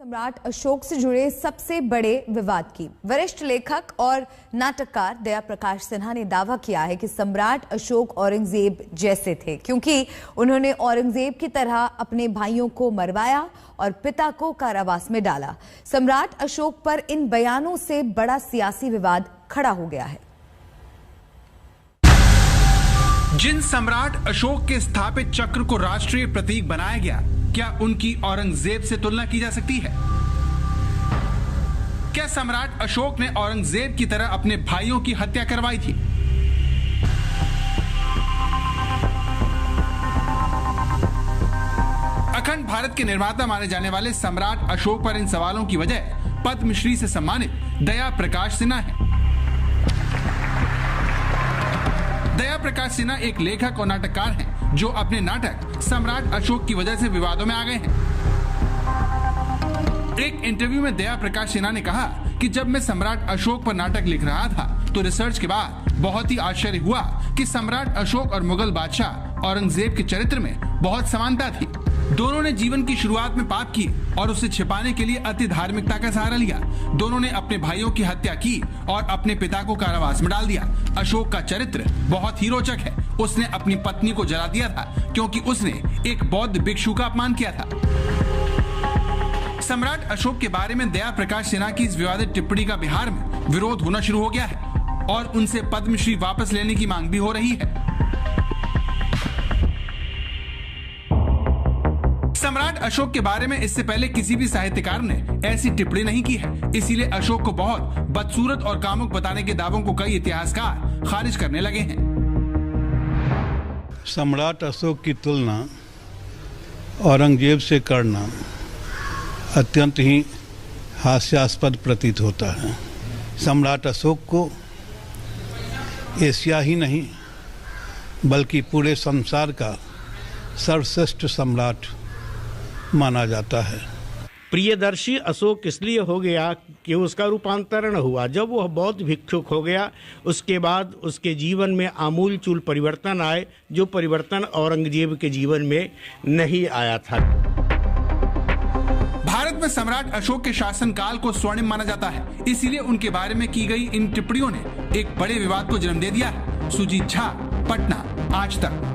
सम्राट अशोक से जुड़े सबसे बड़े विवाद की वरिष्ठ लेखक और नाटककार दया प्रकाश सिन्हा ने दावा किया है कि सम्राट अशोक औरंगजेब जैसे थे, क्योंकि उन्होंने औरंगजेब की तरह अपने भाइयों को मरवाया और पिता को कारावास में डाला। सम्राट अशोक पर इन बयानों से बड़ा सियासी विवाद खड़ा हो गया है। जिन सम्राट अशोक के स्थापित चक्र को राष्ट्रीय प्रतीक बनाया गया, क्या उनकी औरंगजेब से तुलना की जा सकती है? क्या सम्राट अशोक ने औरंगजेब की तरह अपने भाइयों की हत्या करवाई थी? अखंड भारत के निर्माता माने जाने वाले सम्राट अशोक पर इन सवालों की वजह पद्मश्री से सम्मानित दया प्रकाश सिन्हा है। दया प्रकाश सिन्हा एक लेखक और नाटककार हैं, जो अपने नाटक सम्राट अशोक की वजह से विवादों में आ गए हैं। एक इंटरव्यू में दया प्रकाश सिन्हा ने कहा कि जब मैं सम्राट अशोक पर नाटक लिख रहा था तो रिसर्च के बाद बहुत ही आश्चर्य हुआ कि सम्राट अशोक और मुगल बादशाह औरंगजेब के चरित्र में बहुत समानता थी। दोनों ने जीवन की शुरुआत में पाप की और उसे छिपाने के लिए अति धार्मिकता का सहारा लिया। दोनों ने अपने भाइयों की हत्या की और अपने पिता को कारावास में डाल दिया। अशोक का चरित्र बहुत ही रोचक है। उसने अपनी पत्नी को जला दिया था क्योंकि उसने एक बौद्ध भिक्षु का अपमान किया था। सम्राट अशोक के बारे में दया प्रकाश सिन्हा की इस विवादित टिप्पणी का बिहार में विरोध होना शुरू हो गया है और उनसे पद्मश्री वापस लेने की मांग भी हो रही है। सम्राट अशोक के बारे में इससे पहले किसी भी साहित्यकार ने ऐसी टिप्पणी नहीं की है, इसीलिए अशोक को बहुत बदसूरत और कामुक बताने के दावों को कई इतिहासकार खारिज करने लगे हैं। सम्राट अशोक की तुलना औरंगजेब से करना अत्यंत ही हास्यास्पद प्रतीत होता है। सम्राट अशोक को एशिया ही नहीं बल्कि पूरे संसार का सर्वश्रेष्ठ सम्राट माना जाता है। प्रियदर्शी अशोक इसलिए हो गया कि उसका रूपांतरण हुआ। जब वह बौद्ध भिक्षुक हो गया, उसके बाद उसके जीवन में आमूलचूल परिवर्तन आए, जो परिवर्तन औरंगजेब के जीवन में नहीं आया था। भारत में सम्राट अशोक के शासनकाल को स्वर्णिम माना जाता है, इसीलिए उनके बारे में की गई इन टिप्पणियों ने एक बड़े विवाद को जन्म दे दिया है। सुजीत झा, पटना, आज तक।